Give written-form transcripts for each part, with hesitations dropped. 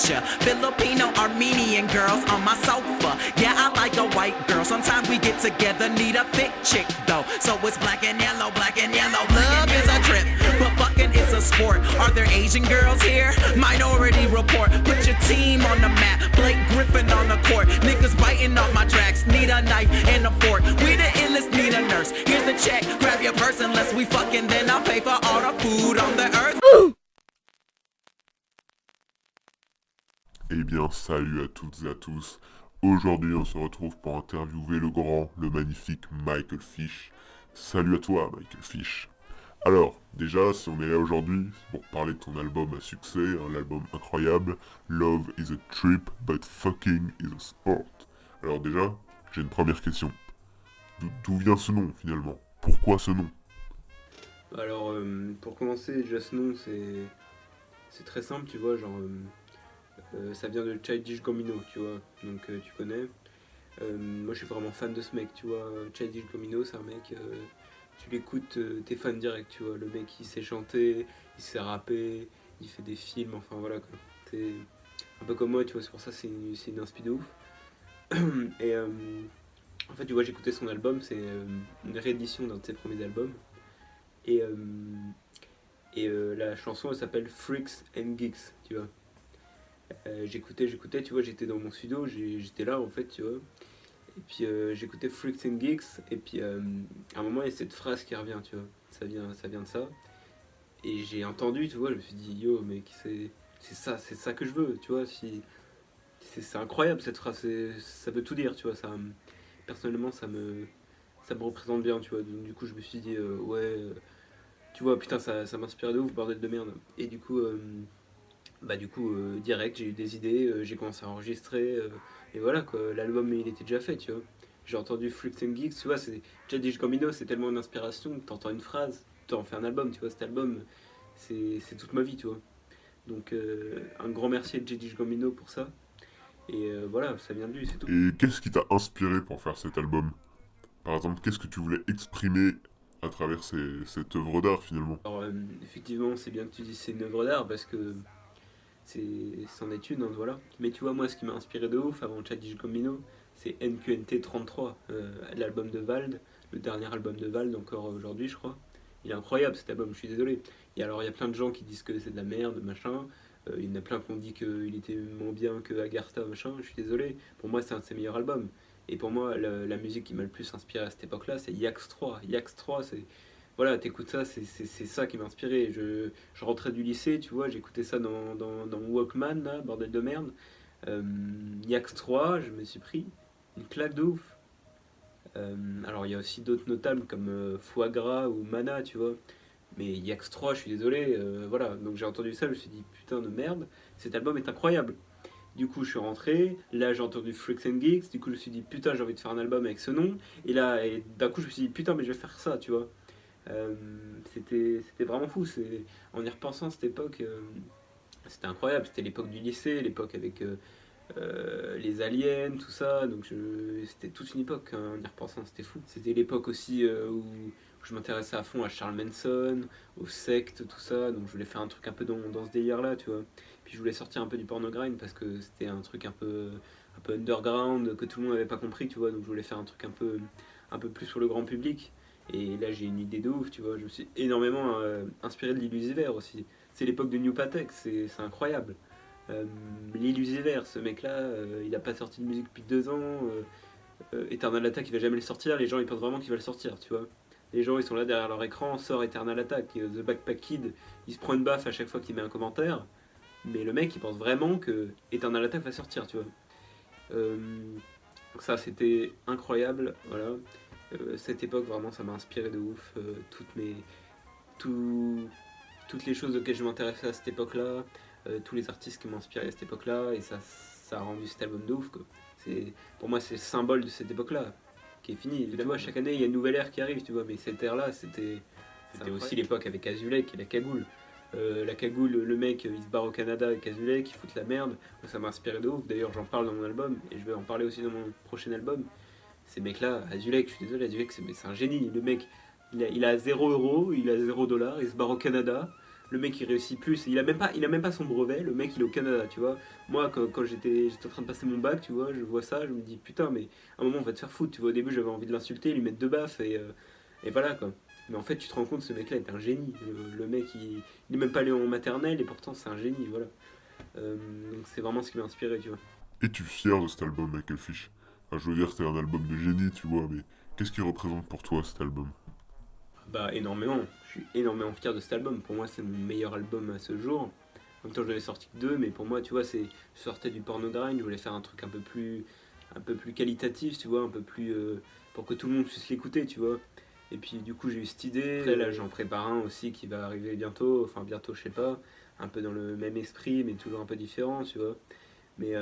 culture. Filipino, Armenian girls on my sofa. Yeah, I like a white girl. Sometimes we get together, need a thick chick though. So it's black and yellow, black and yellow. Love is a trip, but fucking is a sport. Are there Asian girls here? Minority Report. Put your team on the map. Blake Griffin on the court. Niggas biting off my tracks. Need a knife and a fork. We the illest, need a nurse. Here's the check. Grab your purse unless we fucking, then I'll pay for all the food on the earth. Eh bien, salut à toutes et à tous. Aujourd'hui, on se retrouve pour interviewer le grand, le magnifique Michael Fish. Salut à toi, Michael Fish. Alors, déjà, si on est là aujourd'hui, c'est pour parler de ton album à succès, un album incroyable, Love is a Trip, but Fucking is a Sport. Alors déjà, j'ai une première question. D'où vient ce nom, finalement? Pourquoi ce nom? Alors, pour commencer, déjà ce nom, c'est très simple, tu vois, genre, ça vient de Childish Gambino, tu vois, donc tu connais. Moi, je suis vraiment fan de ce mec, tu vois. Childish Gambino, c'est un mec, tu l'écoutes, t'es fan direct, tu vois. Le mec, il sait chanter, il sait rapper, il fait des films, enfin voilà, quoi. C'est un peu comme moi, tu vois, c'est pour ça que c'est une inspi de ouf. Et en fait, tu vois, j'écoutais son album, c'est une réédition d'un de ses premiers albums. Et la chanson, elle s'appelle Freaks and Geeks, tu vois. J'écoutais, tu vois, j'étais dans mon studio, j'étais là en fait, tu vois. Et puis j'écoutais Freaks and Geeks, et puis à un moment il y a cette phrase qui revient, tu vois. Ça vient de ça. Et j'ai entendu, tu vois, je me suis dit, yo, mec, c'est ça que je veux, tu vois. C'est incroyable cette phrase, ça veut tout dire, tu vois. Personnellement, ça me représente bien, tu vois. Donc, du coup, je me suis dit, ouais, tu vois, putain, ça m'inspire de ouf, bordel de merde. Et du coup, direct, j'ai eu des idées, j'ai commencé à enregistrer, et voilà quoi, l'album il était déjà fait, tu vois. J'ai entendu Freaks and Geeks, tu vois, c'est Childish Gambino, c'est tellement une inspiration que t'entends une phrase, t'en fais un album, tu vois, cet album, c'est toute ma vie, tu vois. Donc un grand merci à Childish Gambino pour ça, et voilà, ça vient de lui, c'est tout. Et qu'est-ce qui t'a inspiré pour faire cet album? Par exemple, qu'est-ce que tu voulais exprimer à travers cette œuvre d'art, finalement? Alors effectivement, c'est bien que tu dises c'est une œuvre d'art, parce que c'en est une, hein, voilà. Mais tu vois, moi, ce qui m'a inspiré de ouf avant Childish Gambino, c'est NQNT 33, l'album de Vald, le dernier album de Vald, encore aujourd'hui, je crois. Il est incroyable cet album, je suis désolé. Et alors, il y a plein de gens qui disent que c'est de la merde, machin. Il y en a plein qui ont dit qu'il était moins bien que Agartha, machin. Je suis désolé. Pour moi, c'est un de ses meilleurs albums. Et pour moi, la musique qui m'a le plus inspiré à cette époque-là, c'est Yax 3. Yax 3, c'est voilà, t'écoutes ça, c'est ça qui m'a inspiré. Je rentrais du lycée, tu vois, j'écoutais ça dans mon Walkman, là, bordel de merde. Yax 3, je me suis pris une claque de ouf. Alors, il y a aussi d'autres notables comme Foie Gras ou Mana, tu vois. Mais Yax 3, je suis désolé, voilà. Donc j'ai entendu ça, je me suis dit, putain de merde, cet album est incroyable. Du coup, je suis rentré, là j'ai entendu Freaks and Geeks, du coup je me suis dit, putain, j'ai envie de faire un album avec ce nom. Et là, d'un coup, je me suis dit, putain, mais je vais faire ça, tu vois. C'était vraiment fou. En y repensant à cette époque, c'était incroyable. C'était l'époque du lycée, l'époque avec les aliens, tout ça. Donc c'était toute une époque, hein, en y repensant, c'était fou. C'était l'époque aussi où je m'intéressais à fond à Charles Manson, aux sectes, tout ça. Donc je voulais faire un truc un peu dans ce délire-là, tu vois. Puis je voulais sortir un peu du porno grind parce que c'était un truc un peu underground, que tout le monde n'avait pas compris, tu vois. Donc je voulais faire un truc un peu plus pour le grand public. Et là, j'ai une idée de ouf, tu vois. Je me suis énormément inspiré de l'Illusiver aussi. C'est l'époque de New Patek, c'est incroyable. L'Illusiver, ce mec-là, il a pas sorti de musique depuis 2 ans. Eternal Attack, il va jamais le sortir. Les gens, ils pensent vraiment qu'il va le sortir, tu vois. Les gens, ils sont là derrière leur écran, sort Eternal Attack. The Backpack Kid, il se prend une baffe à chaque fois qu'il met un commentaire. Mais le mec, il pense vraiment que Eternal Attack va sortir, tu vois. Donc ça, c'était incroyable, voilà. Cette époque, vraiment, ça m'a inspiré de ouf. Toutes les choses auxquelles je m'intéressais à cette époque-là, tous les artistes qui m'ont inspiré à cette époque-là, et ça a rendu cet album de ouf, quoi. Pour moi, c'est le symbole de cette époque-là, qui est fini. Évidemment, chaque année, il y a une nouvelle ère qui arrive, tu vois, mais cette ère-là, c'était aussi l'époque avec Azulek et la cagoule. La cagoule, le mec, il se barre au Canada avec Azulek, il fout la merde. Ça m'a inspiré de ouf. D'ailleurs, j'en parle dans mon album, et je vais en parler aussi dans mon prochain album. Ces mecs-là, Azulek, je suis désolé, Azulek, c'est un génie. Le mec, il a 0 €, il a 0 $, il se barre au Canada. le mec il réussit plus, il a même pas son brevet, le mec il est au Canada, tu vois. Moi quand j'étais en train de passer mon bac, tu vois, je vois ça, je me dis putain, mais à un moment on va te faire foutre, tu vois. Au début j'avais envie de l'insulter, lui mettre deux baffes et voilà quoi. Mais en fait tu te rends compte, ce mec là est un génie. Le mec il est même pas allé en maternelle et pourtant c'est un génie, voilà. Donc c'est vraiment ce qui m'a inspiré, tu vois. Es-tu fier de cet album, Michael Fish? Enfin, je veux dire, c'est un album de génie, tu vois, mais qu'est-ce qu'il représente pour toi, cet album? Bah énormément, je suis énormément fier de cet album. Pour moi c'est mon meilleur album à ce jour. En même temps j'en ai sorti que deux, mais pour moi tu vois je sortais du porno grind, je voulais faire un truc un peu plus qualitatif, tu vois, un peu plus pour que tout le monde puisse l'écouter, tu vois. Et puis du coup j'ai eu cette idée. Après là j'en prépare un aussi qui va arriver bientôt, enfin bientôt je sais pas, un peu dans le même esprit mais toujours un peu différent, tu vois. Mais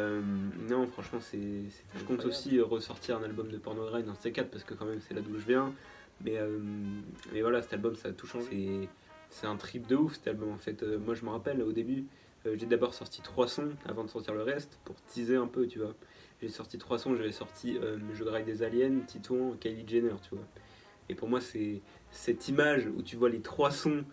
non, franchement, je compte aussi ressortir un album de porno grind dans C4 parce que quand même c'est là d'où je viens. Mais voilà, cet album ça a tout changé. C'est un trip de ouf cet album en fait. Moi je me rappelle au début, j'ai d'abord sorti 3 sons avant de sortir le reste pour teaser un peu, tu vois. J'ai sorti 3 sons, j'avais sorti Je graille des aliens, Titouan, Kylie Jenner, tu vois. Et pour moi, c'est cette image où tu vois les 3 sons,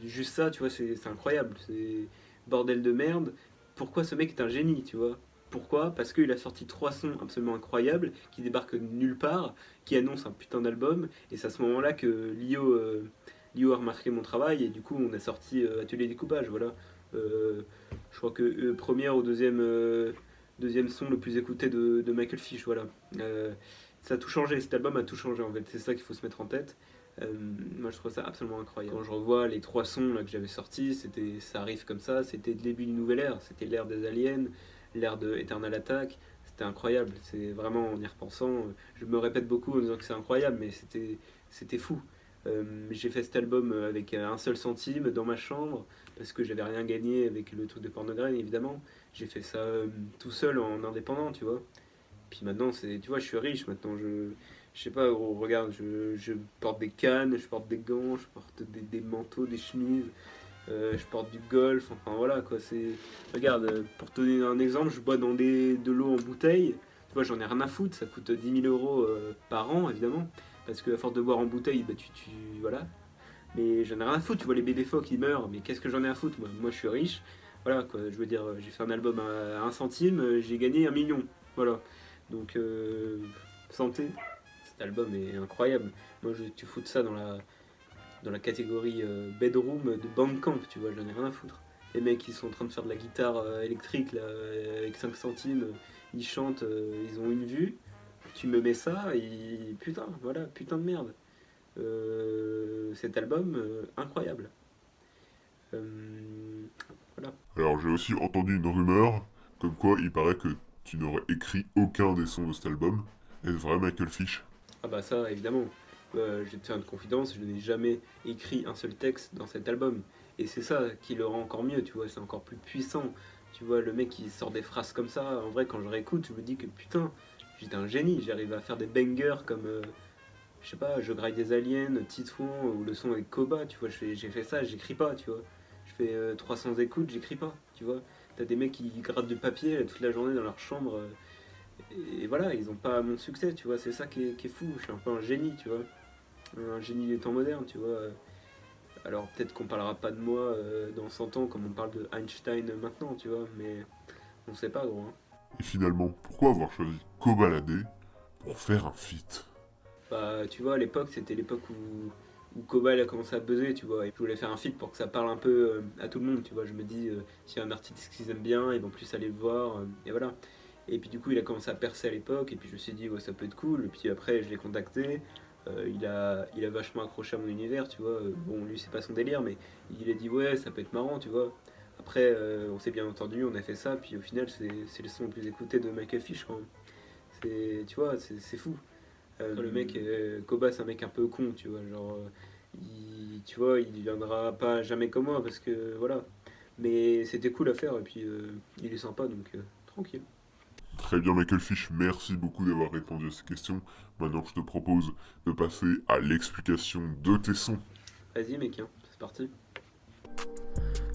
juste ça, tu vois, c'est incroyable. C'est bordel de merde. Pourquoi ce mec est un génie, tu vois? Pourquoi? Parce qu'il a sorti 3 sons absolument incroyables qui débarquent de nulle part, qui annoncent un putain d'album. Et c'est à ce moment-là que Lio a remarqué mon travail et du coup on a sorti Atelier découpage. Voilà. Je crois que première ou deuxième son le plus écouté de Michael Fish. Voilà. Ça a tout changé, cet album a tout changé en fait. C'est ça qu'il faut se mettre en tête. Moi je trouve ça absolument incroyable. Quand je revois les 3 sons là, que j'avais sortis, ça arrive comme ça, c'était le début d'une nouvelle ère, c'était l'ère des aliens, l'ère de Eternal Attack, c'était incroyable, c'est vraiment en y repensant, je me répète beaucoup en disant que c'est incroyable, mais c'était fou. J'ai fait cet album avec un seul centime dans ma chambre, parce que j'avais rien gagné avec le truc de Pornographe évidemment, j'ai fait ça tout seul en indépendant, tu vois. Puis maintenant, tu vois, je suis riche maintenant, je sais pas, gros, regarde, je porte des cannes, je porte des gants, je porte des manteaux, des chemises, je porte du golf, enfin voilà quoi. Regarde, pour te donner un exemple, je bois de l'eau en bouteille, tu vois, j'en ai rien à foutre, ça coûte 10 000 euros par an évidemment, parce qu'à force de boire en bouteille, bah voilà. Mais j'en ai rien à foutre, tu vois, les bébés phoques ils meurent, mais qu'est-ce que j'en ai à foutre, moi je suis riche, voilà quoi, je veux dire, j'ai fait un album à 1 centime, j'ai gagné 1 million, voilà. Donc, santé. Cet album est incroyable. Moi, tu fous de ça dans la catégorie bedroom de Bandcamp, tu vois, j'en ai rien à foutre. Les mecs, qui sont en train de faire de la guitare électrique là, avec 5 centimes, ils chantent, ils ont une vue. Tu me mets ça et putain, voilà, putain de merde. Cet album, incroyable. Voilà. Alors, j'ai aussi entendu une rumeur, comme quoi il paraît que tu n'aurais écrit aucun des sons de cet album. Est-ce vrai, Michael Fish? Ah bah ça, évidemment. Je vais te faire une confidence, je n'ai jamais écrit un seul texte dans cet album. Et c'est ça qui le rend encore mieux, tu vois, c'est encore plus puissant. Tu vois, le mec qui sort des phrases comme ça, en vrai, quand je réécoute, je me dis que putain, j'étais un génie, j'arrive à faire des bangers comme, je sais pas, Je graille des aliens, Titouan, ou le son avec Koba, tu vois, j'ai fait ça, j'écris pas, tu vois. Je fais 300 écoutes, j'écris pas, tu vois. T'as des mecs qui grattent du papier toute la journée dans leur chambre, et voilà, ils ont pas mon succès, tu vois, c'est ça qui est fou, je suis un peu un génie, tu vois. Un génie des temps modernes, tu vois. Alors peut-être qu'on parlera pas de moi dans 100 ans comme on parle de Einstein maintenant, tu vois, mais on sait pas, gros. Hein. Et finalement, pourquoi avoir choisi Kobalade pour faire un feat? Bah, tu vois, à l'époque, c'était l'époque où Koba il a commencé à buzzer, tu vois, et je voulais faire un feat pour que ça parle un peu à tout le monde, tu vois. Je me dis, s'il y a un artiste qu'ils aiment bien, ils vont plus aller le voir, et voilà. Et puis du coup, il a commencé à percer à l'époque, et puis je me suis dit, ouais, ça peut être cool, et puis après, je l'ai contacté. Il a vachement accroché à mon univers, tu vois. Bon, lui, c'est pas son délire, mais il a dit, ouais, ça peut être marrant, tu vois. Après, on s'est bien entendu, on a fait ça, puis au final, c'est le son le plus écouté de Michael Fish quand même. Tu vois, c'est fou. Le mec, Koba, c'est un mec un peu con, tu vois. Genre, tu vois, il viendra pas jamais comme moi, parce que voilà. Mais c'était cool à faire, et puis il est sympa, donc tranquille. Très bien, Michael Fish, merci beaucoup d'avoir répondu à ces questions. Maintenant, je te propose de passer à l'explication de tes sons. Vas-y, mec, hein, c'est parti.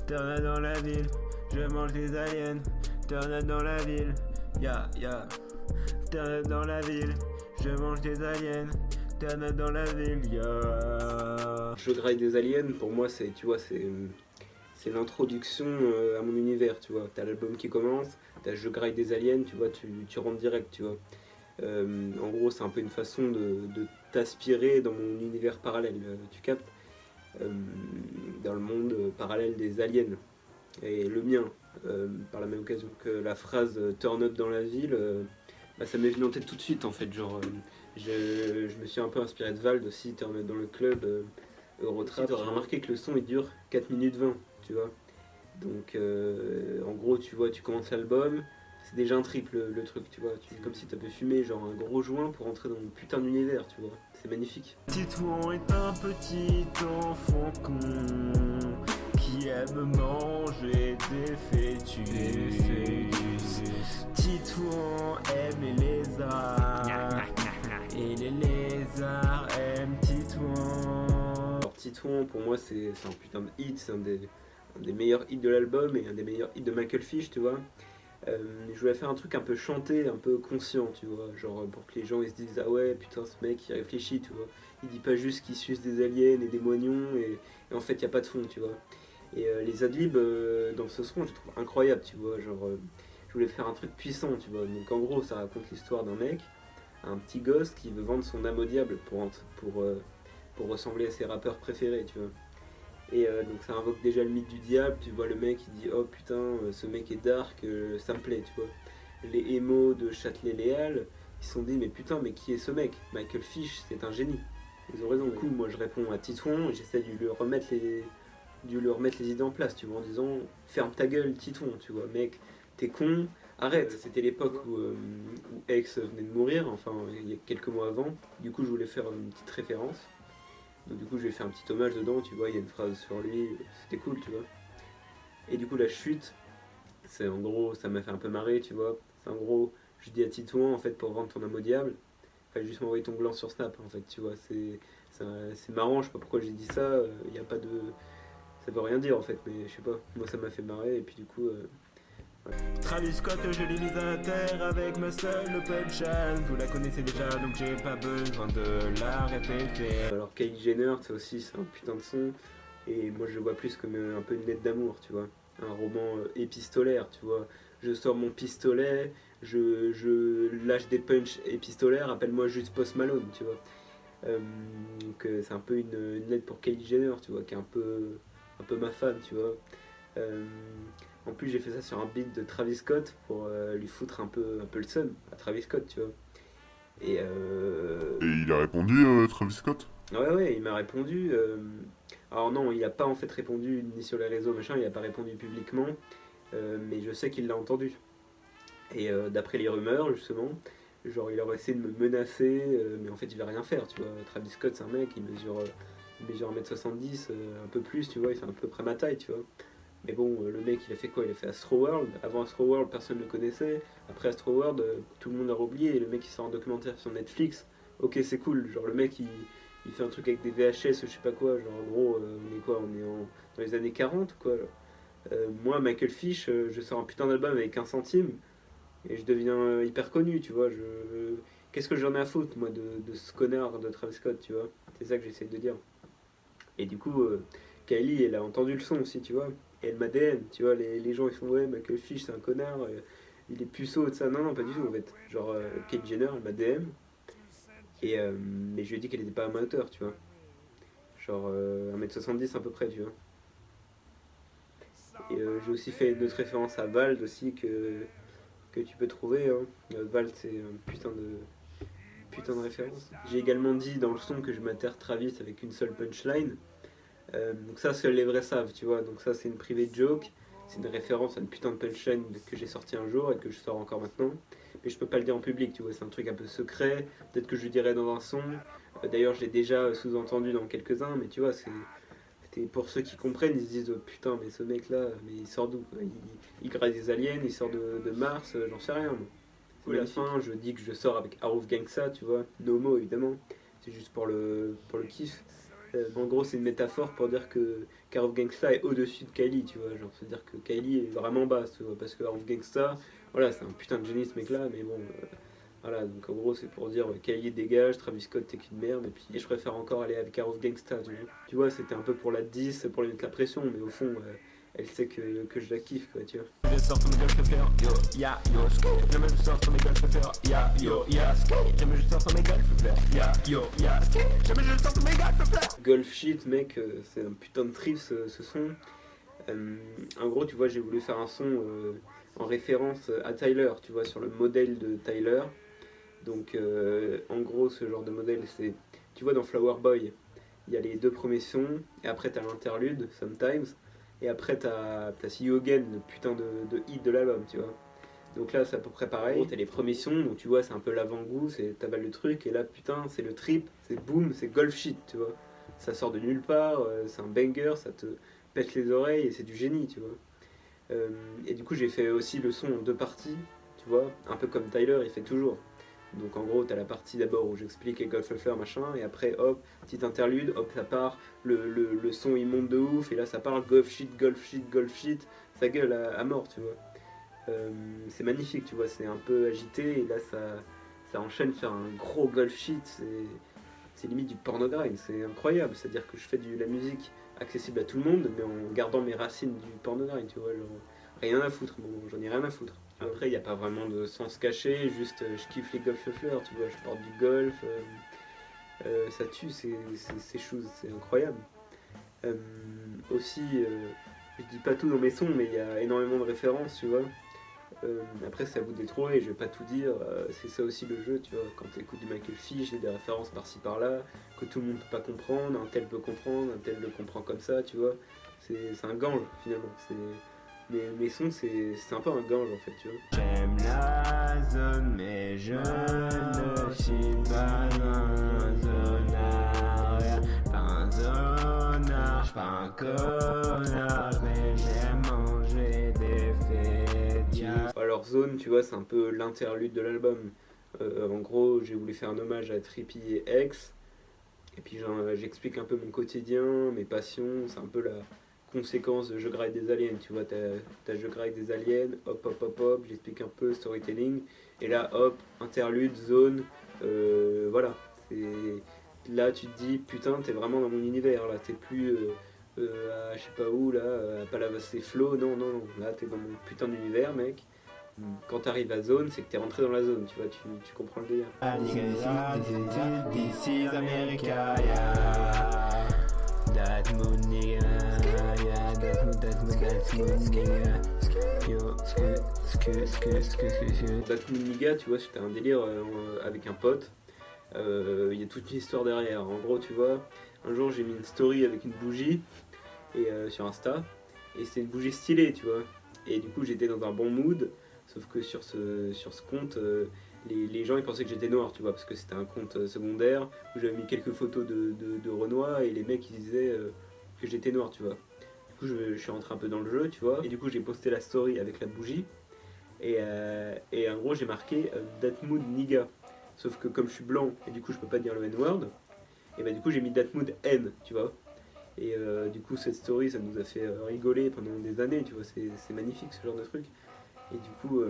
Tornade dans la ville, je mange des aliens. Tornade dans la ville, ya. Tornade dans la ville, je mange des aliens. Tornade dans la ville, ya. Je graille des aliens, pour moi, c'est, tu vois, c'est l'introduction à mon univers, tu vois. T'as l'album qui commence, t'as Je graille des aliens, tu vois, tu rentres direct, tu vois. En gros, c'est un peu une façon de t'aspirer dans mon univers parallèle, tu captes, dans le monde parallèle des aliens, et le mien, par la même occasion que la phrase Turn up dans la ville, bah, ça m'est venu en tête tout de suite, en fait, genre, je me suis un peu inspiré de Vald aussi, Turn up dans le club, Eurotrap. Tu auras remarqué que le son il dure 4 minutes 20, tu vois. Donc en gros, tu vois, tu commences l'album, c'est déjà un triple le truc, tu vois. C'est comme si tu avais fumé genre un gros joint pour entrer dans mon putain d'univers, tu vois. C'est magnifique. Titouan est un petit enfant con qui aime manger des fœtus. Titouan aime les lézards et les lézards aiment Titouan. Alors Titouan, pour moi, c'est un putain de hit, c'est un des meilleurs hits de l'album et un des meilleurs hits de Michael Fish, tu vois. Je voulais faire un truc un peu chanté, un peu conscient, tu vois, genre pour que les gens ils se disent ah ouais putain ce mec il réfléchit, tu vois, il dit pas juste qu'il suce des aliens et des moignons et en fait il y a pas de fond, tu vois. Et les adlibs dans ce son je trouve incroyable, tu vois, genre je voulais faire un truc puissant, tu vois. Donc en gros ça raconte l'histoire d'un mec, un petit gosse qui veut vendre son âme au diable pour ressembler à ses rappeurs préférés, tu vois. Et donc ça invoque déjà le mythe du diable, tu vois le mec il dit oh putain ce mec est dark, ça me plaît, tu vois. Les émos de Châtelet-Léal, ils se sont dit mais putain mais qui est ce mec? Michael Fish c'est un génie. Ils ont raison. Du coup moi je réponds à Titouan et j'essaie de lui remettre les idées en place, tu vois, en disant ferme ta gueule Titouan, tu vois mec, t'es con, arrête. C'était l'époque où X venait de mourir, enfin il y a quelques mois avant, du coup je voulais faire une petite référence. Donc du coup je lui ai fait un petit hommage dedans, tu vois, il y a une phrase sur lui, c'était cool, tu vois. Et du coup la chute, c'est en gros, ça m'a fait un peu marrer, tu vois. C'est en gros, je dis à Titouan, en fait, pour vendre ton âme au diable, fallait juste m'envoyer ton gland sur Snap, en fait, tu vois. C'est marrant, je sais pas pourquoi j'ai dit ça, il y a pas de... Ça veut rien dire, en fait, mais je sais pas, moi ça m'a fait marrer, et puis du coup... Travis Scott, je l'ai mise à terre avec ma seule punchline. Vous la connaissez déjà, donc j'ai pas besoin de la répéter. Alors Kylie Jenner, ça aussi, c'est un putain de son, et moi je le vois plus comme un peu une lettre d'amour, tu vois. Un roman épistolaire, tu vois. Je sors mon pistolet, je lâche des punchs épistolaires, appelle-moi juste Post Malone, tu vois. Donc c'est un peu une lettre pour Kylie Jenner, tu vois, qui est un peu ma femme, tu vois. En plus j'ai fait ça sur un beat de Travis Scott pour lui foutre un peu le seum à Travis Scott, tu vois. Et il a répondu, Travis Scott? ouais, il m'a répondu. Alors non, il a pas en fait répondu ni sur les réseaux, machin, il a pas répondu publiquement, mais je sais qu'il l'a entendu. Et d'après les rumeurs, justement, genre il aurait essayé de me menacer, mais en fait il va rien faire, tu vois. Travis Scott, c'est un mec, il mesure 1m70, un peu plus, tu vois, il fait à peu près ma taille, tu vois. Mais bon, le mec, il a fait quoi? Il a fait Astroworld. Avant Astroworld, personne ne le connaissait. Après Astroworld, tout le monde l'a oublié. Et le mec, il sort un documentaire sur Netflix. Ok, c'est cool. Genre, le mec, il fait un truc avec des VHS, je sais pas quoi. Genre, en gros, on est quoi? On est dans les années 40, quoi. Moi, Michael Fish, je sors un putain d'album avec 1 centime. Et je deviens hyper connu, tu vois. Qu'est-ce que j'en ai à foutre, moi, de ce connard de Travis Scott, tu vois. C'est ça que j'essaie de dire. Et du coup, Kylie, elle a entendu le son aussi, tu vois. Et elle m'a DM, tu vois, les gens ils font ouais, Michael Fish c'est un connard, il est puceau et tout ça. Non, pas du tout en fait. Genre, Kate Jenner, elle m'a DM, et mais je lui ai dit qu'elle était pas à ma hauteur, tu vois. Genre 1m70 à peu près, tu vois. Et j'ai aussi fait une autre référence à Vald aussi que tu peux trouver. Hein. Vald c'est un putain de référence. J'ai également dit dans le son que je m'atterre Travis avec une seule punchline. Donc ça, seuls les vrais savent, tu vois. Donc ça, c'est une private joke. C'est une référence à une putain de punchline que j'ai sorti un jour et que je sors encore maintenant. Mais je peux pas le dire en public, tu vois. C'est un truc un peu secret. Peut-être que je le dirai dans un son. D'ailleurs, je l'ai déjà sous-entendu dans quelques-uns. Mais tu vois, c'était pour ceux qui comprennent, ils se disent oh, putain, mais ce mec-là, mais il sort d'où? Il graille des aliens, il sort de Mars, j'en sais rien. À la fin, je dis que je sors avec Aruf Gangsta, tu vois. Nomo, évidemment. C'est juste pour le kiff. En gros, c'est une métaphore pour dire que Aruf Gangsta est au-dessus de Kylie, tu vois. Genre, c'est-à-dire que Kylie est vraiment basse, tu vois. Parce que Aruf Gangsta, voilà, c'est un putain de génie ce mec-là, mais bon, Voilà, donc en gros c'est pour dire Kylie dégage, Travis Scott t'es qu'une merde, et je préfère encore aller avec Car of Gangsta, tu vois, c'était un peu pour la 10, pour lui mettre la pression, mais au fond, elle sait que je la kiffe, quoi, tu vois. Je sors ton gueule, je faire yo, ya, yo, skate. Jamais je sors ton gueule, je faire ya, yo, ya, skate. Jamais je sors ton gueule, je faire ya, yo, ya, skate. Jamais je sors ton gueule, je faire Golf Shit, mec, c'est un putain de trip ce son. En gros, tu vois, j'ai voulu faire un son en référence à Tyler, tu vois, sur le modèle de Tyler. Donc, en gros, ce genre de modèle, c'est, tu vois, dans Flower Boy, il y a les 2 premiers sons, et après t'as l'interlude, Sometimes, et après t'as See You Again, le putain de hit de l'album, tu vois. Donc là, c'est à peu près pareil. En gros, t'as les premiers sons, donc tu vois, c'est un peu l'avant-goût, t'avales le truc, et là, putain, c'est le trip, c'est boom, c'est Golf Shit, tu vois. Ça sort de nulle part, c'est un banger, ça te pète les oreilles, et c'est du génie, tu vois. Et du coup, j'ai fait aussi le son en 2 parties, tu vois, un peu comme Tyler, il fait toujours. Donc en gros, t'as la partie d'abord où j'explique les Goldfluffer machin, et après hop, petite interlude, hop, ça part, le son il monte de ouf, et là ça parle golf shit, ça gueule à mort, tu vois. C'est magnifique, tu vois, c'est un peu agité, et là ça enchaîne sur un gros golf shit, c'est limite du pornographe, c'est incroyable, c'est-à-dire que je fais de la musique accessible à tout le monde, mais en gardant mes racines du pornographe, tu vois, genre, rien à foutre, bon, j'en ai rien à foutre. Après, il n'y a pas vraiment de sens caché, juste je kiffe les golfeurs, tu vois, je porte du golf, ça tue, c'est choses, c'est incroyable. Aussi, je dis pas tout dans mes sons, mais il y a énormément de références, tu vois. Après, c'est à vous de les trouver, je vais pas tout dire, c'est ça aussi le jeu, tu vois. Quand tu écoutes du Michael Fish, il y a des références par-ci par-là, que tout le monde peut pas comprendre, un tel peut comprendre, un tel le comprend comme ça, tu vois. C'est un gange, finalement. Mes sons, c'est un peu un gange en fait, tu vois. J'aime la zone, mais je ne suis pas un zonard. Pas un zonard, pas un connard, mais j'aime manger des fétiches. Alors Zone, tu vois, c'est un peu l'interlude de l'album. En gros, j'ai voulu faire un hommage à Trippy et X. Et puis j'explique un peu mon quotidien, mes passions, c'est un peu la conséquence de Je graille des aliens, tu vois, t'as Je graille des aliens, hop hop hop hop, j'explique un peu storytelling, et là hop, interlude, zone, voilà. Là tu te dis, putain, t'es vraiment dans mon univers, là, t'es plus à je sais pas où, là, à Palavas et Flo, non, là t'es dans mon putain d'univers, mec. Quand t'arrives à zone, c'est que t'es rentré dans la zone, tu vois, tu comprends le délire. This is America, yeah. That moon nigga, yeah. That moon nigga. Yo, That Moon Nigga, tu vois, c'était un délire avec un pote. Il y a toute une histoire derrière. En gros, tu vois, un jour j'ai mis une story avec une bougie et, sur Insta, et c'était une bougie stylée, tu vois. Et du coup, j'étais dans un bon mood, sauf que sur ce compte, les gens ils pensaient que j'étais noir, tu vois, parce que c'était un compte secondaire où j'avais mis quelques photos de Renoir, et les mecs ils disaient que j'étais noir, tu vois. Du coup, je suis rentré un peu dans le jeu, tu vois, et du coup, j'ai posté la story avec la bougie, et en gros, j'ai marqué That Mood Nigga. Sauf que comme je suis blanc, et du coup, je peux pas dire le N-word, et bah, du coup, j'ai mis That Mood N, tu vois. Et du coup, cette story, ça nous a fait rigoler pendant des années, tu vois, c'est magnifique ce genre de truc. Et du coup,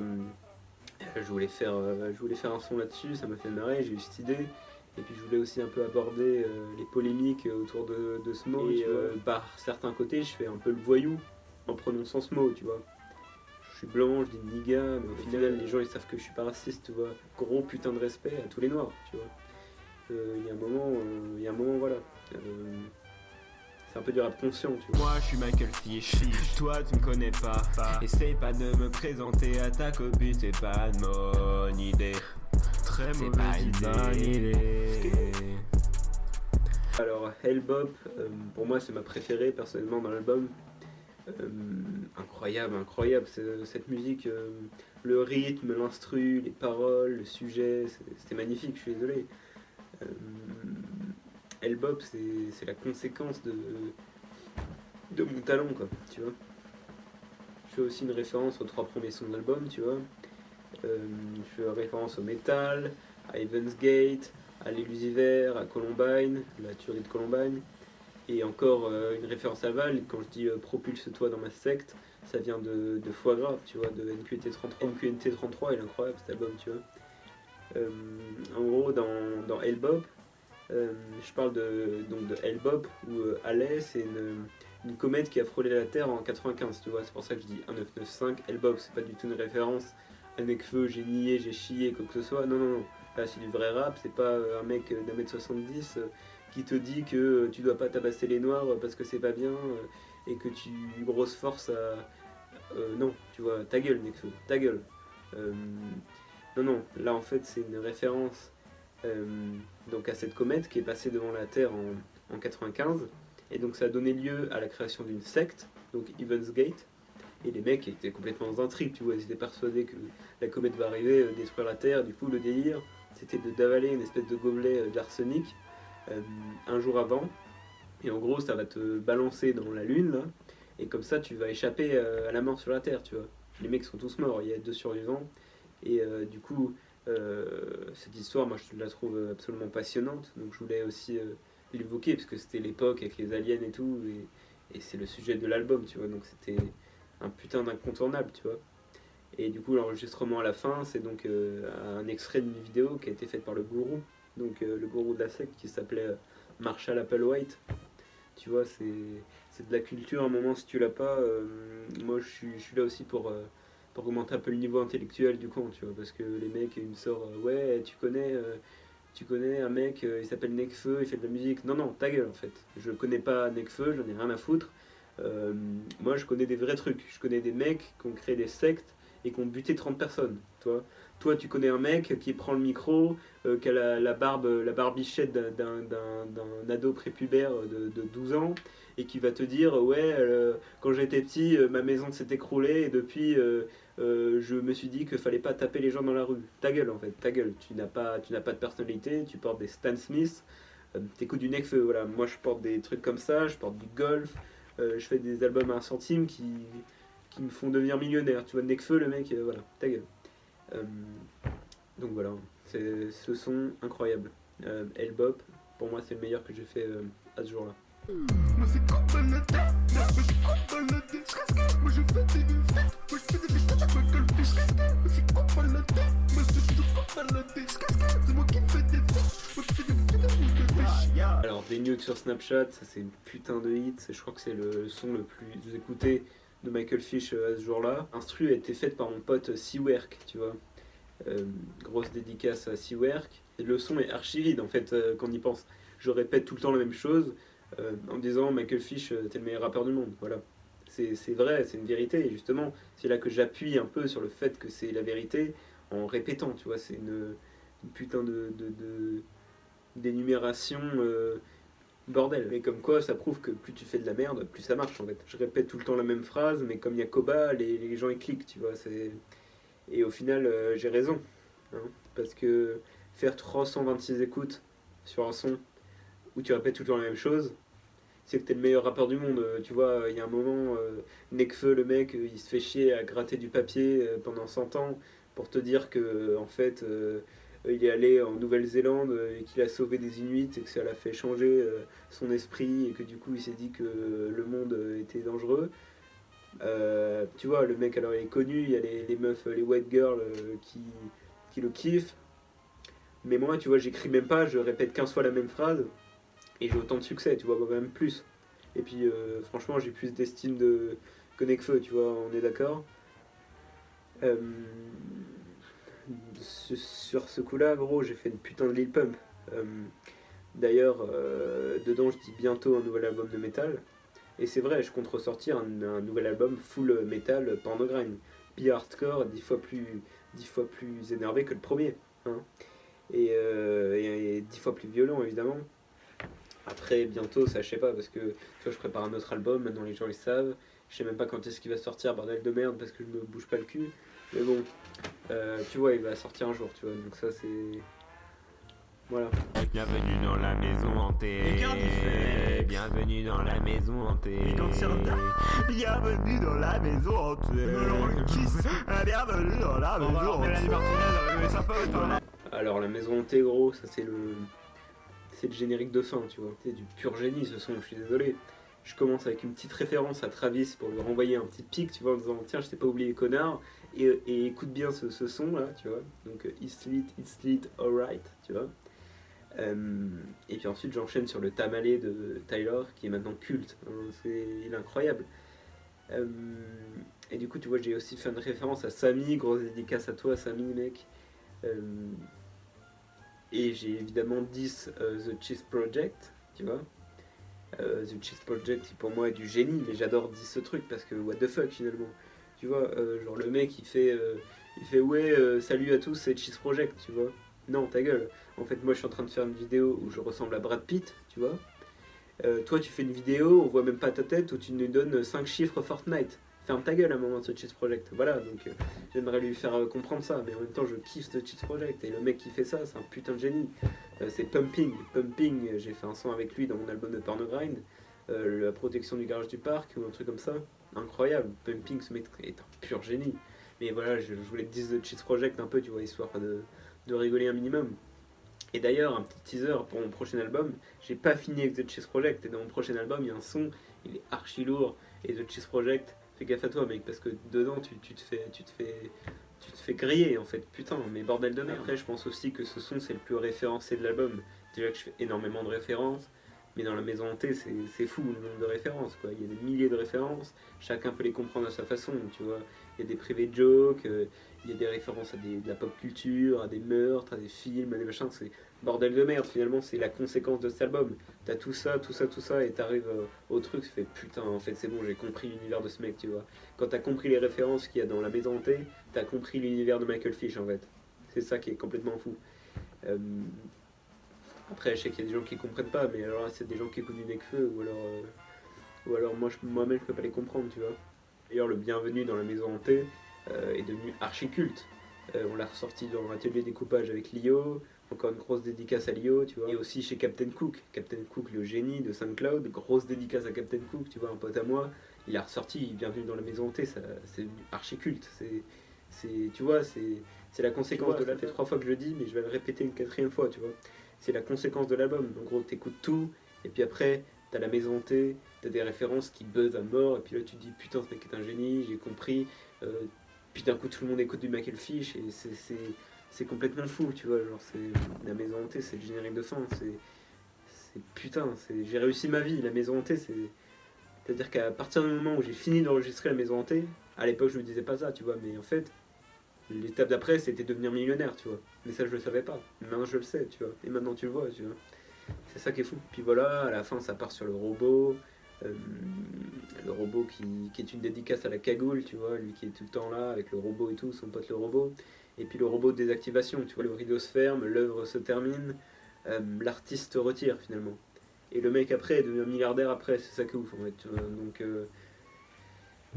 je voulais faire un son là-dessus, ça m'a fait marrer, j'ai eu cette idée. Et puis je voulais aussi un peu aborder les polémiques autour de ce mot. Et par certains côtés, je fais un peu le voyou en prononçant ce mot, tu vois. Je suis blanc, je dis niga, mais au final, les gens ils savent que je suis pas raciste, tu vois. Gros putain de respect à tous les noirs, tu vois. Il y a un moment, voilà. C'est un peu du rap conscient, tu vois. moi je suis Michael Fish, toi tu me connais pas. Essaye pas de me présenter à ta copine, c'est pas de mon idée. Très mauvaise idée. Alors Hellbop, pour moi c'est ma préférée personnellement dans l'album. Incroyable cette musique, le rythme, l'instru, les paroles, le sujet, c'était magnifique, je suis désolé. Hellbop c'est la conséquence de mon talent, quoi, tu vois. Je fais aussi une référence aux 3 premiers sons de l'album, tu vois. Je fais référence au métal, à Heaven's Gate, à l'Illusiver, à Columbine, la tuerie de Columbine, et encore une référence à Val. Quand je dis propulse-toi dans ma secte, ça vient de Foie Gras, tu vois, de NQNT 33. NQNT 33, il est incroyable cet album, tu vois. En gros, dans Hell Bop, je parle donc de Hell Bop, où Halley, c'est une comète qui a frôlé la Terre en 95, tu vois, c'est pour ça que je dis 1995. Hell Bop, c'est pas du tout une référence à Nekfeu, j'ai nié, j'ai chié, quoi que ce soit, non, non, non. Là, c'est du vrai rap, c'est pas un mec d'1m70 qui te dit que tu dois pas tabasser les noirs parce que c'est pas bien et que tu grosses force à. Non, tu vois, ta gueule, Nekfeu, ta gueule. Non, non, là en fait, c'est une référence donc à cette comète qui est passée devant la Terre en 95, et donc ça a donné lieu à la création d'une secte, donc Heaven's Gate. Et les mecs étaient complètement dans un trip, tu vois, ils étaient persuadés que la comète va arriver, détruire la Terre. Du coup, le délire, c'était d'avaler une espèce de gobelet d'arsenic un jour avant. Et en gros, ça va te balancer dans la Lune, là, et comme ça, tu vas échapper à la mort sur la Terre, tu vois. Les mecs sont tous morts, il y a 2 survivants. Et du coup, cette histoire, moi, je la trouve absolument passionnante. Donc je voulais aussi l'évoquer, parce que c'était l'époque avec les aliens et tout, et c'est le sujet de l'album, tu vois. Donc c'était un putain d'incontournable, tu vois. Et du coup, l'enregistrement à la fin, c'est donc un extrait d'une vidéo qui a été faite par le gourou, donc le gourou de la secte, qui s'appelait Marshall Applewhite. Tu vois, c'est de la culture. À un moment, si tu l'as pas, moi je suis là aussi pour augmenter un peu le niveau intellectuel du con, tu vois, parce que les mecs, ils me sortent ouais, tu connais un mec, il s'appelle Nekfeu, il fait de la musique. Non, non, ta gueule en fait. Je connais pas Nekfeu, j'en ai rien à foutre. Moi, je connais des vrais trucs. Je connais des mecs qui ont créé des sectes et qui ont buté 30 personnes. Toi, tu connais un mec qui prend le micro, qui a la barbichette d'un ado prépubère de 12 ans, et qui va te dire ouais, quand j'étais petit, ma maison s'est écroulée et depuis, je me suis dit qu'il fallait pas taper les gens dans la rue. Ta gueule en fait, ta gueule. Tu n'as pas de personnalité, tu portes des Stan Smith, t'écoutes du Nekfeu. Voilà, moi je porte des trucs comme ça, je porte du golf. Je fais des albums à 1 centime qui me font devenir millionnaire. Tu vois, Nekfeu, le mec, voilà, ta gueule. Donc voilà, c'est ce son incroyable. Hell Bop, pour moi, c'est le meilleur que j'ai fait à ce jour-là. Alors, des nudes sur Snapchat, ça c'est une putain de hit. Je crois que c'est le son le plus écouté de Michael Fish à ce jour-là. L'instru a été faite par mon pote Seawork, tu vois. Grosse dédicace à Seawork. Et le son est archi vide en fait quand on y pense. Je répète tout le temps la même chose en me disant Michael Fish, t'es le meilleur rappeur du monde. Voilà. C'est vrai, c'est une vérité. Et justement, c'est là que j'appuie un peu sur le fait que c'est la vérité en répétant, tu vois. C'est une putain d'énumération bordel. Mais comme quoi, ça prouve que plus tu fais de la merde, plus ça marche en fait. Je répète tout le temps la même phrase, mais comme il y a Koba, les gens ils cliquent, tu vois. Et au final, j'ai raison. Hein, parce que faire 326 écoutes sur un son où tu répètes tout le temps la même chose, c'est que t'es le meilleur rappeur du monde. Tu vois, il y a un moment, Nekfeu, le mec, il se fait chier à gratter du papier pendant 100 ans pour te dire que, en fait, il est allé en Nouvelle-Zélande et qu'il a sauvé des Inuits et que ça l'a fait changer son esprit et que du coup, il s'est dit que le monde était dangereux. Tu vois, le mec, alors il est connu, il y a les meufs, les white girls qui le kiffent. Mais moi, tu vois, j'écris même pas, je répète 15 fois la même phrase et j'ai autant de succès, tu vois, même plus. Et puis, franchement, j'ai plus d'estime que Nekfeu, tu vois, on est d'accord. Sur ce coup-là, gros, j'ai fait une putain de Lil Pump. D'ailleurs, dedans, je dis bientôt un nouvel album de métal. Et c'est vrai, je compte ressortir un nouvel album full metal pornogrind. Bi hardcore, 10 fois plus énervé que le premier. Hein. Et 10 fois plus violent, évidemment. Après, bientôt, ça je sais pas, parce que tu vois, je prépare un autre album, maintenant les gens ils savent. Je sais même pas quand est-ce qu'il va sortir, bordel de merde, parce que je me bouge pas le cul. Mais bon, tu vois, il va sortir un jour, tu vois, donc ça c'est... Voilà. Bienvenue dans la maison hantée. Bienvenue dans la maison hantée. Bienvenue dans la maison hantée. Bienvenue dans la maison hantée. Alors la maison hantée, gros, ça c'est le générique de fin, tu vois. C'est du pur génie ce son, je suis désolé. Je commence avec une petite référence à Travis pour lui renvoyer un petit pic, tu vois, en disant tiens, je t'ai pas oublié, connard. Et écoute bien ce son là, tu vois. Donc It's lit, alright, tu vois. Et puis ensuite j'enchaîne sur le Tamalé de Tyler qui est maintenant culte. Il est incroyable. Et du coup tu vois j'ai aussi fait une référence à Samy, grosse dédicace à toi Samy mec. Et j'ai évidemment 10 The Cheese Project, tu vois. The Cheese Project qui pour moi est du génie, mais j'adore 10 ce truc parce que what the fuck finalement. Tu vois, genre le mec il fait ouais salut à tous c'est Cheese Project, tu vois. Non ta gueule. En fait moi je suis en train de faire une vidéo où je ressemble à Brad Pitt, tu vois. Toi tu fais une vidéo, on voit même pas ta tête où tu nous donnes 5 chiffres Fortnite. Ferme ta gueule à un moment de ce Cheese Project. Voilà, donc j'aimerais lui faire comprendre ça, mais en même temps je kiffe ce Cheese Project et le mec qui fait ça c'est un putain de génie. C'est Pumping, j'ai fait un son avec lui dans mon album de Pornogrind, la protection du garage du parc ou un truc comme ça. Incroyable, Pumping ce mec est un pur génie. Mais voilà, je voulais te dire The Cheese Project un peu, tu vois, histoire de rigoler un minimum. Et d'ailleurs, un petit teaser pour mon prochain album, j'ai pas fini avec The Cheese Project, et dans mon prochain album, il y a un son, il est archi lourd, et The Cheese Project, fais gaffe à toi mec, parce que dedans, tu te fais griller en fait, putain, mais bordel de merde. Après, je pense aussi que ce son, c'est le plus référencé de l'album. Déjà que je fais énormément de références, mais dans la maison hantée, c'est fou le nombre de références, quoi. Il y a des milliers de références, chacun peut les comprendre à sa façon, tu vois. Il y a des private jokes, il y a des références à de la pop culture, à des meurtres, à des films, à des machins, c'est bordel de merde finalement, c'est la conséquence de cet album. T'as tout ça, et t'arrives au truc, tu fais putain, en fait c'est bon, j'ai compris l'univers de ce mec, tu vois. Quand t'as compris les références qu'il y a dans la maison hantée, t'as compris l'univers de Michael Fish en fait. C'est ça qui est complètement fou. Après, je sais qu'il y a des gens qui comprennent pas, mais alors là, c'est des gens qui écoutent du Nekfeu, ou alors moi-même je peux pas les comprendre, tu vois. D'ailleurs, le Bienvenu dans la maison hantée est devenu archi culte. On l'a ressorti dans l'atelier découpage avec Lio, encore une grosse dédicace à Lio, tu vois. Et aussi chez Captain Cook, le génie de SoundCloud, grosse dédicace à Captain Cook, tu vois, un pote à moi, il a ressorti Bienvenue dans la maison hantée, c'est devenu archi culte. Tu vois, c'est la conséquence de la. Ça fait 3 fois que je le dis, mais je vais le répéter une 4e fois, tu vois. C'est la conséquence de l'album. En gros, t'écoutes tout, et puis après, t'as la maison hantée, t'as des références qui buzzent à mort, et puis là tu te dis putain, ce mec est un génie, j'ai compris. Puis d'un coup, tout le monde écoute du Michael Fish, et c'est complètement fou, tu vois. Genre, c'est la maison hantée, c'est le générique de fin, c'est putain, j'ai réussi ma vie. La maison hantée, c'est-à-dire qu'à partir du moment où j'ai fini d'enregistrer la maison hantée, à l'époque je me disais pas ça, tu vois, mais en fait, l'étape d'après c'était devenir millionnaire, tu vois. Mais ça je le savais pas. Maintenant je le sais, tu vois. Et maintenant tu le vois, tu vois. C'est ça qui est fou. Puis voilà, à la fin ça part sur le robot. Le robot qui est une dédicace à la cagoule, tu vois, lui qui est tout le temps là avec le robot et tout, son pote le robot. Et puis le robot de désactivation, tu vois, le rideau se ferme, l'œuvre se termine, l'artiste se retire finalement. Et le mec après est devenu milliardaire après, c'est ça qui est ouf en fait. Tu vois. Donc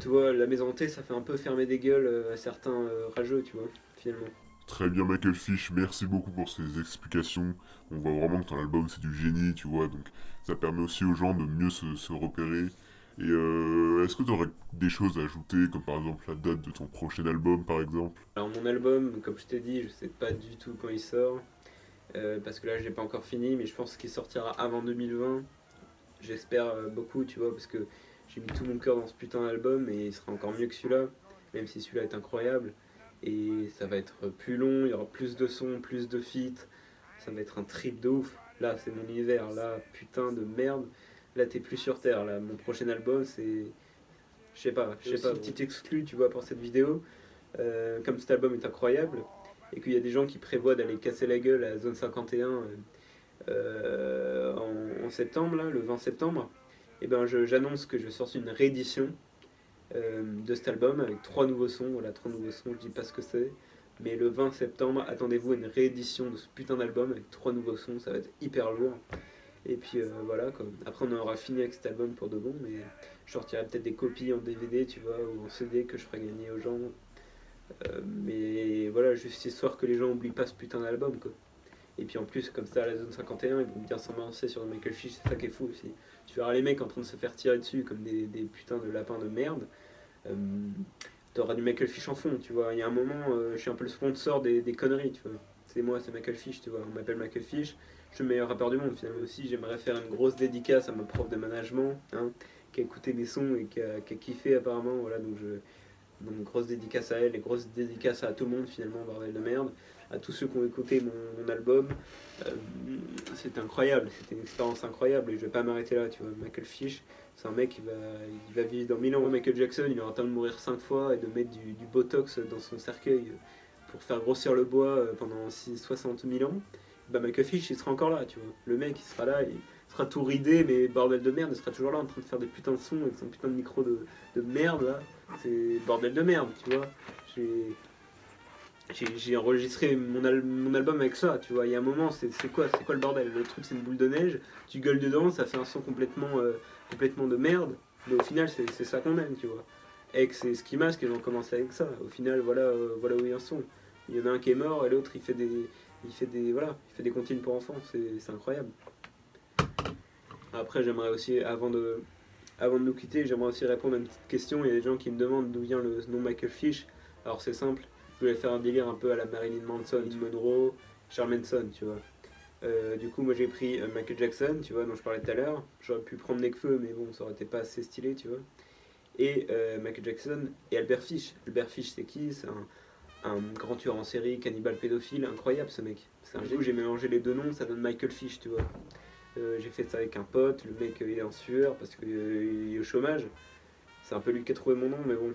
tu vois, la maison hantée ça fait un peu fermer des gueules à certains rageux, tu vois, finalement. Très bien Michael Fish, merci beaucoup pour ces explications. On voit vraiment que ton album c'est du génie, tu vois, donc ça permet aussi aux gens de mieux se repérer. Et est-ce que tu aurais des choses à ajouter, comme par exemple la date de ton prochain album par exemple? Alors mon album, comme je t'ai dit, je sais pas du tout quand il sort, parce que là je l'ai pas encore fini, mais je pense qu'il sortira avant 2020. J'espère beaucoup, tu vois, parce que j'ai mis tout mon cœur dans ce putain d'album et il sera encore mieux que celui-là, même si celui-là est incroyable. Et ça va être plus long, il y aura plus de sons, plus de feats, ça va être un trip de ouf. Là c'est mon univers, là putain de merde, là t'es plus sur terre, là mon prochain album c'est... Je sais pas, petit exclu tu vois pour cette vidéo, comme cet album est incroyable, et qu'il y a des gens qui prévoient d'aller casser la gueule à Zone 51 en septembre, là, le 20 septembre, et ben j'annonce que je sors une réédition de cet album avec 3 nouveaux sons. Voilà, 3 nouveaux sons, je dis pas ce que c'est, mais le 20 septembre, attendez-vous à une réédition de ce putain d'album avec 3 nouveaux sons, ça va être hyper lourd. Et puis voilà, quoi. Après on aura fini avec cet album pour de bon, mais je sortirai peut-être des copies en DVD, tu vois, ou en CD que je ferai gagner aux gens. Mais voilà, juste histoire que les gens oublient pas ce putain d'album, quoi. Et puis en plus, comme ça, à la zone 51, ils vont bien s'embrasser sur Michael Fish, c'est ça qui est fou aussi. Tu verras les mecs en train de se faire tirer dessus comme des putains de lapins de merde. T'auras du Michael Fish en fond, tu vois. Il y a un moment, je suis un peu le sponsor des conneries, tu vois. C'est moi, c'est Michael Fish, tu vois. On m'appelle Michael Fish, je suis le meilleur rappeur du monde, finalement. Aussi, j'aimerais faire une grosse dédicace à ma prof de management, hein, qui a écouté mes sons et qui a kiffé apparemment, voilà. Donc Donc grosse dédicace à elle et grosse dédicace à tout le monde finalement, bordel de merde, à tous ceux qui ont écouté mon album. C'était incroyable, c'était une expérience incroyable et je vais pas m'arrêter là, tu vois. Michael Fish, c'est un mec il va vivre dans 1000 ans. Michael Jackson, il aura le temps de mourir 5 fois et de mettre du botox dans son cercueil pour faire grossir le bois pendant 60 000 ans. Bah Michael Fish, il sera encore là, tu vois. Le mec, il sera là, il sera tout ridé, mais bordel de merde, il sera toujours là en train de faire des putains de sons avec son putain de micro de merde là. C'est bordel de merde, tu vois. J'ai enregistré mon album avec ça, tu vois. Il y a un moment, c'est quoi le bordel? Le truc, c'est une boule de neige, tu gueules dedans, ça fait un son complètement de merde, mais au final, c'est ça qu'on aime, tu vois. Ex et Ski Mask, ils ont commencé avec ça. Au final, voilà où ils en sont. Il y en a un qui est mort et l'autre, il fait des comptines pour enfants, c'est incroyable. Après, j'aimerais aussi, avant de nous quitter, j'aimerais aussi répondre à une petite question. Il y a des gens qui me demandent d'où vient le nom Michael Fish. Alors c'est simple, je voulais faire un délire un peu à la Marilyn Manson, Monroe, Charles Manson, tu vois. Du coup, moi j'ai pris Michael Jackson, tu vois, dont je parlais tout à l'heure. J'aurais pu prendre Nekfeu, mais bon, ça aurait été pas assez stylé, tu vois. Et Michael Jackson et Albert Fish. Albert Fish, c'est qui? C'est un grand tueur en série, cannibale pédophile, incroyable ce mec. C'est un génie. J'ai mélangé les deux noms, ça donne Michael Fish, tu vois. J'ai fait ça avec un pote, le mec il est en sueur parce qu'il est au chômage. C'est un peu lui qui a trouvé mon nom, mais bon.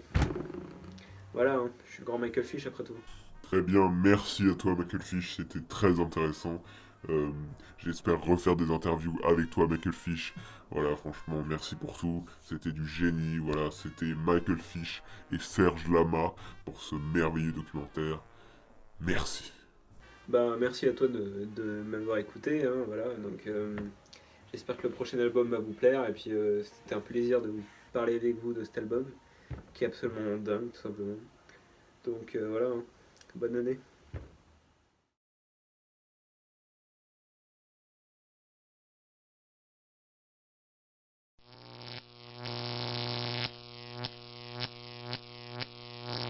Voilà, hein, je suis le grand Michael Fish après tout. Très bien, merci à toi Michael Fish, c'était très intéressant. J'espère refaire des interviews avec toi Michael Fish. Voilà, franchement, merci pour tout. C'était du génie, voilà, c'était Michael Fish et Serge Lama pour ce merveilleux documentaire. Merci. Bah, merci à toi de m'avoir écouté, hein, voilà, donc j'espère que le prochain album va vous plaire, et puis c'était un plaisir de vous parler avec vous de cet album, qui est absolument dingue, tout simplement. Donc voilà, hein, bonne année.